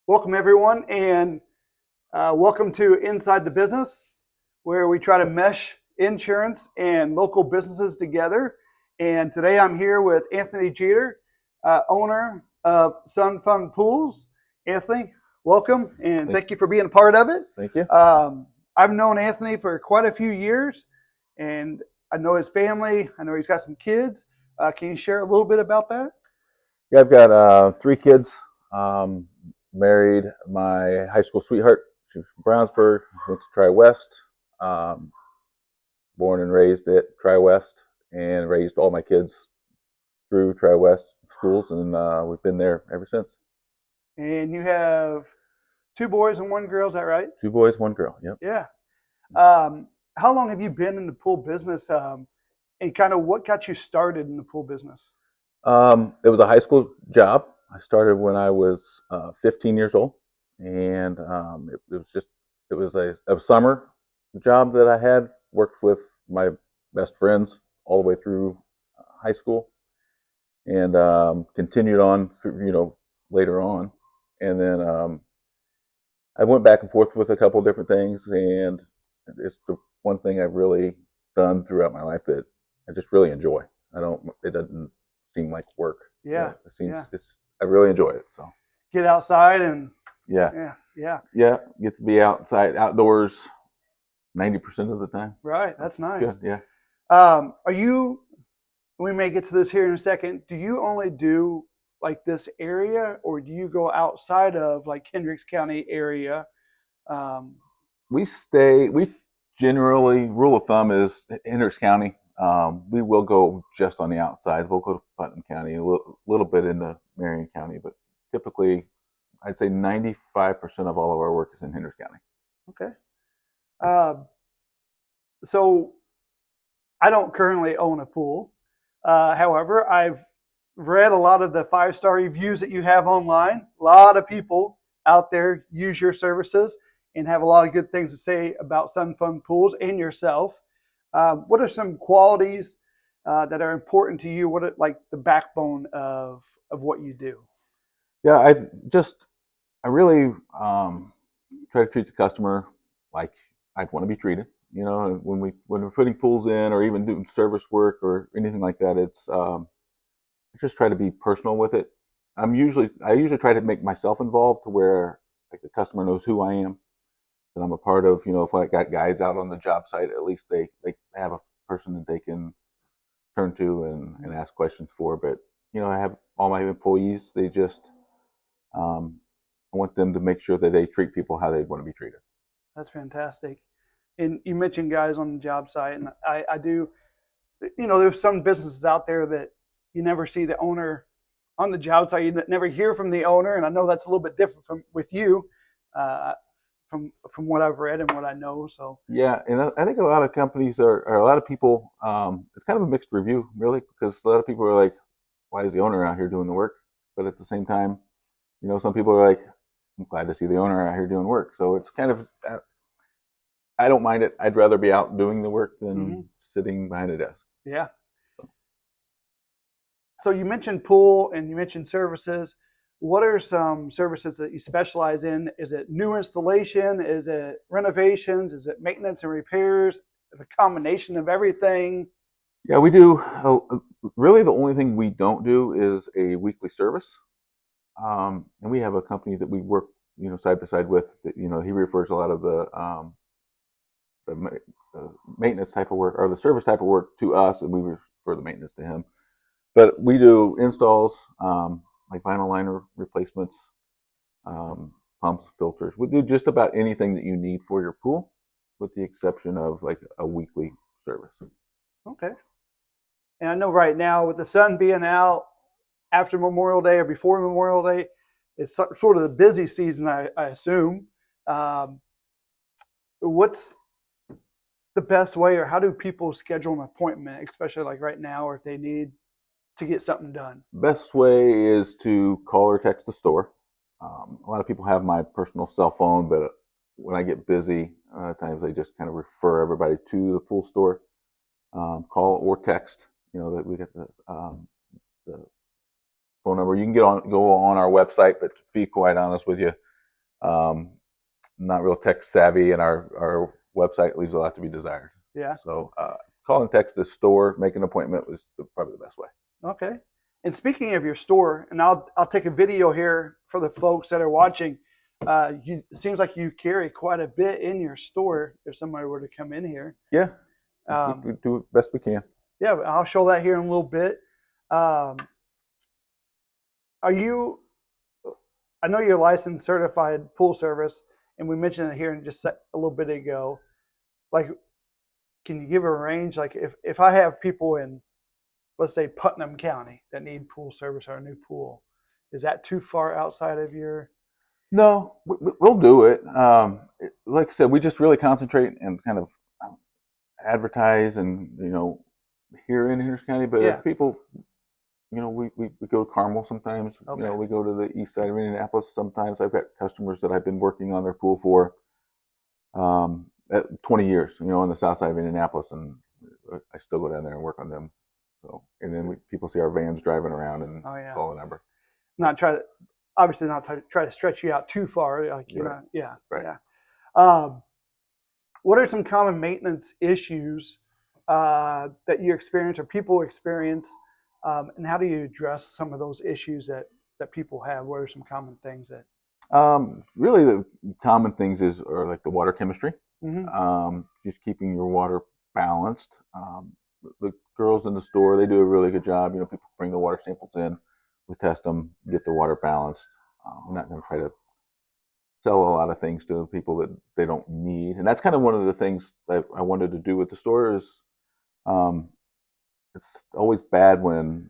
Welcome, everyone, and welcome to Inside the Business, where we try to mesh insurance and local businesses together. And today I'm here with Anthony Jeter, owner of Sun Fun Pools. Anthony, welcome, and thank you for being a part of it. Thank you. I've known Anthony for quite a few years, and I know his family. I know he's got some kids. Can you share a little bit about that? Yeah, I've got 3 kids. Married my high school sweetheart. She's from Brownsburg. Went to Tri-West. Um, Born and raised at Tri-West, and raised all my kids through Tri-West schools, and we've been there ever since. And you have 2 boys and 1 girl, is that right? 2 boys, 1 girl. Yep. Yeah. How long have you been in the pool business, and kind of what got you started in the pool business? It was a high school job. I started when I was 15 years old, and it was a summer job that I had. Worked with my best friends all the way through high school, and continued on, later on, and then I went back and forth with a couple of different things, and it's the one thing I've really done throughout my life that I just really enjoy. I don't. It doesn't seem like work. Yeah. It seems Yeah. I really enjoy it. So Get outside and yeah, yeah. get to be outdoors 90% of the time. Right. That's nice. Good. Yeah. Are you? We may get to this here in a second. Do you only do like this area, or do you go outside of like Hendricks County area? Um, We generally, rule of thumb is Hendricks County. We will go just on the outside. We'll go to Putnam County, a little bit into Marion County, but typically, I'd say 95% of all of our work is in Hendricks County. okay. Uh, so I don't currently own a pool. However, I've read a lot of the 5-star reviews that you have online. A lot of people out there use your services and have a lot of good things to say about Sun Fun Pools and yourself. What are some qualities that are important to you? What are like the backbone of what you do? Yeah, I really try to treat the customer like I'd want to be treated. When we're putting pools in, or even doing service work or anything like that, I just try to be personal with it. I usually try to make myself involved to where like the customer knows who I am, that I'm a part of. If I got guys out on the job site, at least they have a person that they can turn to and ask questions for. But I have all my employees. I want them to make sure that they treat people how they want to be treated. That's fantastic. And you mentioned guys on the job site, and I do. There's some businesses out there that you never see the owner on the job site. You never hear from the owner, and I know that's a little bit different with you, from what I've read and what I know. So yeah, and I think a lot of companies or a lot of people. It's kind of a mixed review, really, because a lot of people are like, "Why is the owner out here doing the work?" But at the same time, some people are like, "I'm glad to see the owner out here doing work." So it's kind of, I don't mind it. I'd rather be out doing the work than sitting behind a desk. Yeah. So you mentioned pool and you mentioned services. What are some services that you specialize in? Is it new installation? Is it renovations? Is it maintenance and repairs? The combination of everything? Yeah, we do. Really, the only thing we don't do is a weekly service. And we have a company that we work, side by side with. That, he refers a lot of the maintenance type of work or the service type of work to us, and we refer the maintenance to him. But we do installs, like vinyl liner replacements, pumps, filters. We do just about anything that you need for your pool, with the exception of like a weekly service. Okay. And I know right now with the sun being out after Memorial Day or before Memorial Day, it's sort of the busy season, I assume. What's the best way, or how do people schedule an appointment, especially like right now, or if they need to get something done? Best way is to call or text the store. A lot of people have my personal cell phone, but when I get busy, at times they just kind of refer everybody to the pool store. Call or text. That we get the phone number. You can go on our website, but to be quite honest with you, um, not real tech savvy, and our website leaves a lot to be desired. Yeah. So call and text the store, make an appointment was probably the best way. Okay. And speaking of your store, and I'll take a video here for the folks that are watching. It seems like you carry quite a bit in your store. If somebody were to come in here, Yeah, um, we do the best we can. yeah, I'll show that here in a little bit. Um, are you? I know you're licensed, certified pool service, and we mentioned it here in just a little bit ago. Like, can you give a range? Like, if I have people in, let's say, Putnam County that need pool service or a new pool, is that too far outside of your? No, we'll do it. Like I said, we just really concentrate and kind of advertise, and here in Henderson County. But Yeah. if people, we go to Carmel sometimes. Okay. We go to the east side of Indianapolis sometimes. I've got customers that I've been working on their pool for 20 years. On the south side of Indianapolis, and I still go down there and work on them. So, and then people see our vans driving around and Oh yeah. call the number. Not try to, obviously not try to stretch you out too far. Like you're Right. not. Yeah. Right. Yeah. What are some common maintenance issues that you experience or people experience, and how do you address some of those issues that people have? What are some common things that? Really, the common things are like the water chemistry. Mm-hmm. Just keeping your water balanced. The girls in the store, they do a really good job. People bring the water samples in, we test them, get the water balanced. We're not going to try to sell a lot of things to people that they don't need, and that's kind of one of the things that I wanted to do with the store is, um, it's always bad when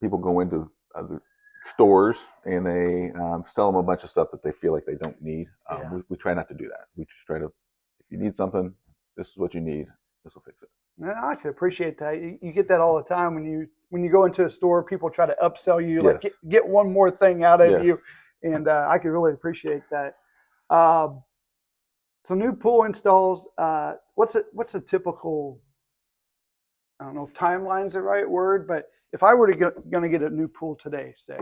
people go into other stores and they sell them a bunch of stuff that they feel like they don't need. Yeah. We try not to do that. We just try to, if you need something, this is what you need. This will fix it. I could appreciate that. You get that all the time when you go into a store. People try to upsell you, like Yes. get one more thing out of Yes. you, and I could really appreciate that. Um, so new pool installs. What's a typical? I don't know if timeline is the right word, but if I were going to get a new pool today, say,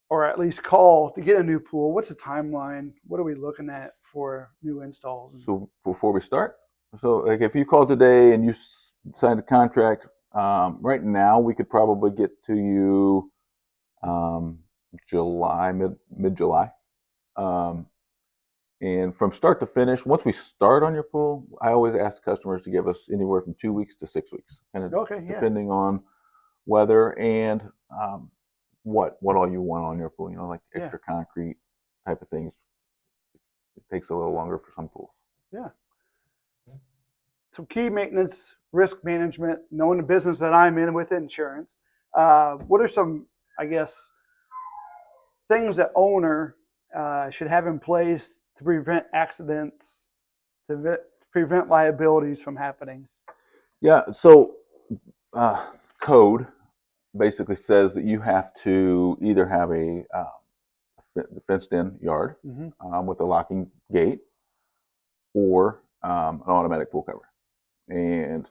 or at least call to get a new pool, what's the timeline? What are we looking at for new installs? So before we start, so like if you call today and you signed a contract, right now we could probably get to you July, mid July. Um, and from start to finish, once we start on your pool, I always ask customers to give us anywhere from 2 weeks to 6 weeks, kind of Okay, yeah. depending on weather and what all you want on your pool. Like extra concrete type of things. It takes a little longer for some pools. Yeah. So key maintenance, risk management, knowing the business that I'm in with insurance. What are some, I guess, things that owner should have in place to prevent accidents, to prevent liabilities from happening? Yeah. So code basically says that you have to either have a fenced-in yard with a locking gate or an automatic pool cover. And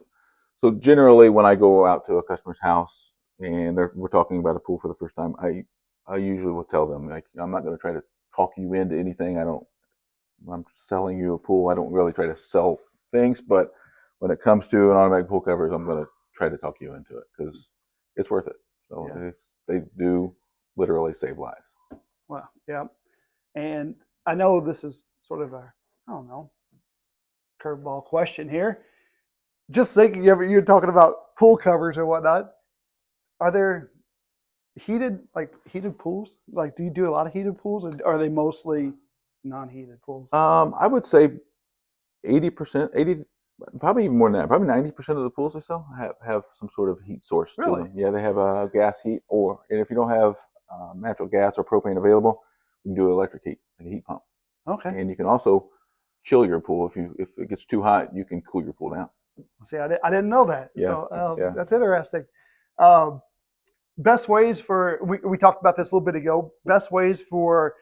so generally, when I go out to a customer's house and we're talking about a pool for the first time, I usually will tell them, like, I'm not going to try to talk you into anything. I'm selling you a pool. I don't really try to sell things, but when it comes to an automatic pool covers, I'm going to try to talk you into it because it's worth it. So they do literally save lives. Well, yeah. And I know this is sort of a, I don't know, curveball question here. Just thinking, you're talking about pool covers or whatnot. Are there heated pools? Like, do you do a lot of heated pools, or are they mostly non-heated pools? I would say 80%, 80, probably even more than that. Probably 90% of the pools I sell have some sort of heat source to them. Yeah, they have a gas heat, and if you don't have natural gas or propane available, you can do electric heat, like a heat pump. Okay. And you can also chill your pool if it gets too hot. You can cool your pool down. See, I didn't know that. Yeah. So that's interesting. Best ways for we talked about this a little bit ago. Best ways for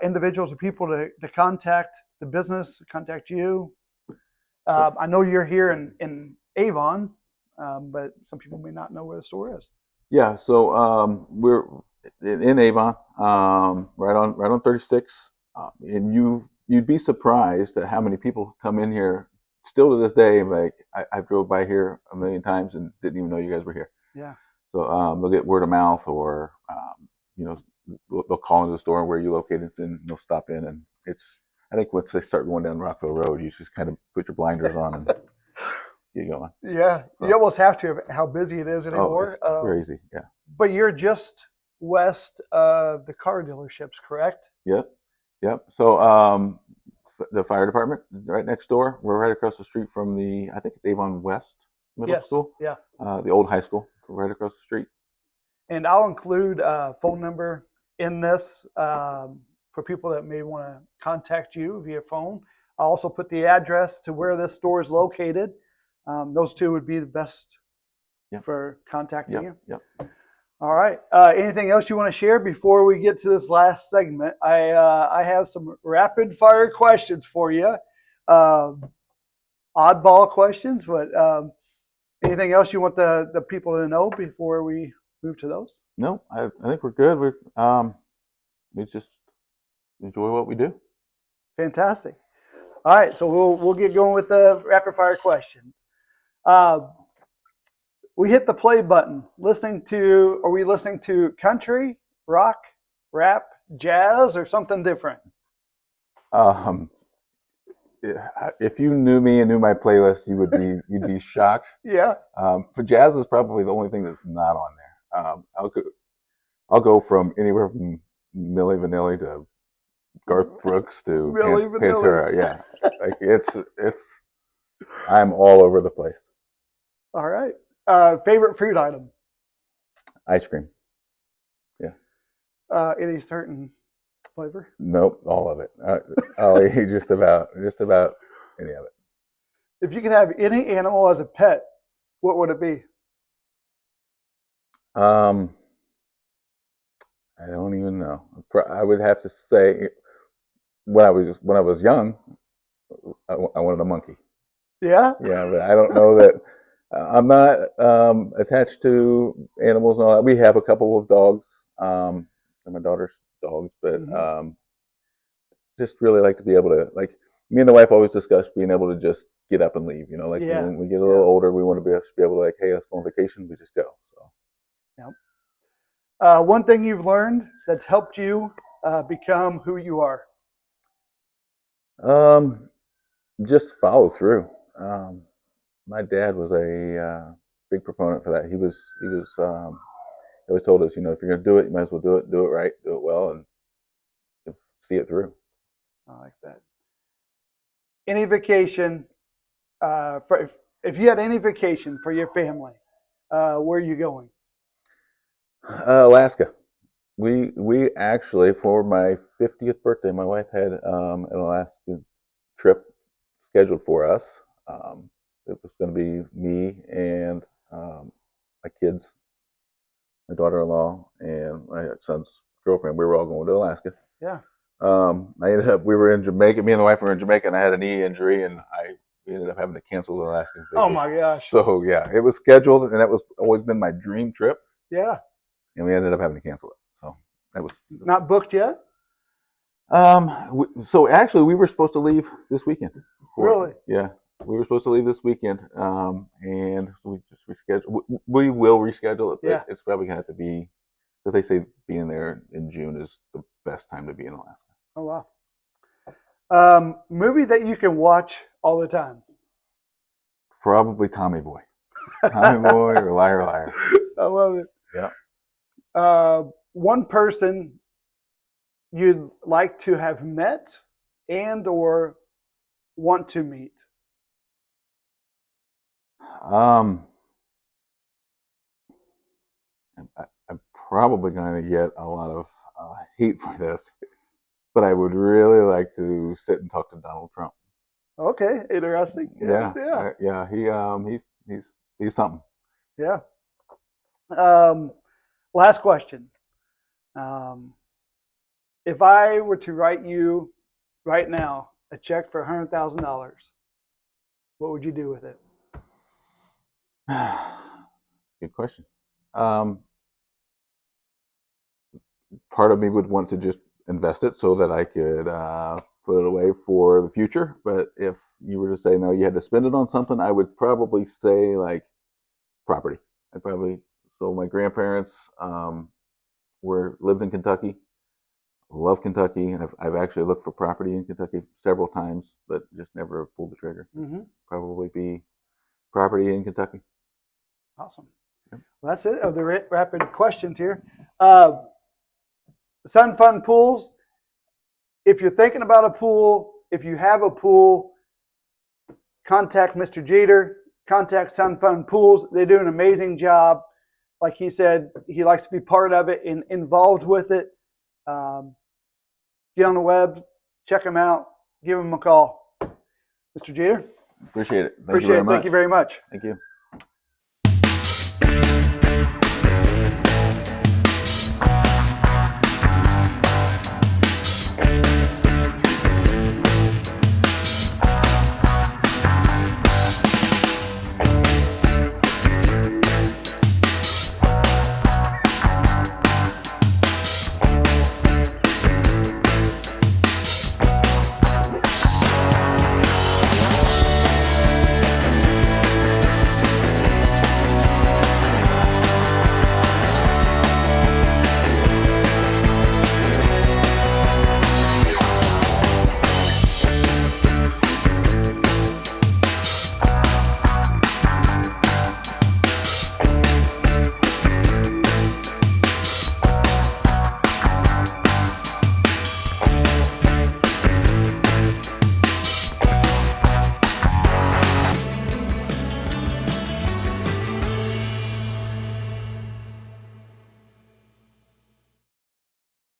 individuals or people to contact the business, contact you. I know you're here in Avon, but some people may not know where the store is. Yeah, so we're in Avon, right on 36. And you'd be surprised at how many people come in here still to this day. Like I drove by here a million times and didn't even know you guys were here. Yeah. So they'll get word of mouth, or you know, they'll call into the store where you located, and they'll stop in. And it's, I think once they start going down Rockville Road, you just kind of put your blinders on and get going. Yeah, you So almost have to, how busy it is oh, it's anymore. crazy. Yeah. But you're just west of the car dealerships, correct? Yep. Yep. So the fire department right next door. We're right across the street from the, I think it's Avon West Middle Yes. School, Yeah. the old high school, right across the street. And I'll include a phone number in this for people that may want to contact you via phone. I'll also put the address to where this store is located. Those two would be the best Yep. for contacting you. Yep. All right. Anything else you want to share before we get to this last segment? I have some rapid fire questions for you. Oddball questions, but anything else you want the people to know before we move to those? No, I think we're good. We just enjoy what we do. Fantastic. All right, so we'll get going with the rapid fire questions. We hit the play button. Are we listening to country, rock, rap, jazz, or something different? Um, if you knew me and knew my playlist, you'd be shocked. Yeah. But jazz is probably the only thing that's not on there. I'll go from anywhere from Milli Vanilli to Garth Brooks to Milli Vanilli. Pantera. Yeah, like it's I'm all over the place. All right. Favorite food item? Ice cream. Yeah. Any certain flavor? Nope, all of it. I'll eat just about any of it. If you could have any animal as a pet, what would it be? Um, I don't even know. I would have to say when I was young, I wanted a monkey. Yeah. Yeah, but I don't know that. I'm not attached to animals and all that. We have a couple of dogs, and my daughter's dogs, but Mm-hmm. just really like to be able to, like, me and the wife always discuss being able to just get up and leave. You know, like Yeah. when we get a little older, we want to be able to, like, hey, let's go on vacation. We just go. So. Yep. One thing you've learned that's helped you become who you are. Just follow through. My dad was a big proponent for that. He always told us, you know, if you're going to do it, you might as well do it right, do it well, and see it through. I like that. Any vacation, if you had any vacation for your family, where are you going? Alaska. We actually, for my 50th birthday, my wife had an Alaska trip scheduled for us. It was going to be me and my kids, my daughter-in-law, and my son's girlfriend. We were all going to Alaska. Yeah. We were in Jamaica. Me and the wife were in Jamaica, and I had a knee injury, and we ended up having to cancel the Alaska vacation. Oh my gosh. So yeah, it was scheduled, and that was always been my dream trip. Yeah. And we ended up having to cancel it. So that was not booked yet. So actually, we were supposed to leave this weekend. Really? Yeah, we were supposed to leave this weekend, and we just rescheduled. We will reschedule it, but Yeah. it's probably gonna have to be, because they say being there in June is the best time to be in Alaska. Oh wow. Movie that you can watch all the time. Probably Tommy Boy. Tommy Boy or Liar Liar. I love it. Yeah. One person you'd like to have met and or want to meet. I'm probably going to get a lot of heat for this, but I would really like to sit and talk to Donald Trump. Okay, interesting. Yeah. He's something. Yeah. Last question. If I were to write you right now a check for $100,000, what would you do with it? Good question. Part of me would want to just invest it so that I could put it away for the future. But if you were to say no, you had to spend it on something, I would probably say like property. I'd probably so my grandparents lived in Kentucky. Love Kentucky, and I've actually looked for property in Kentucky several times, but just never pulled the trigger. Mm-hmm. Probably be property in Kentucky. Awesome. Well, that's it of the rapid questions here. Sun Fun Pools. If you're thinking about a pool, if you have a pool, contact Mr. Jeter. Contact Sun Fun Pools. They do an amazing job. Like he said, he likes to be part of it and involved with it. Get on the web, check them out, give them a call. Mr. Jeter? Appreciate it. Thank you very much. Thank you.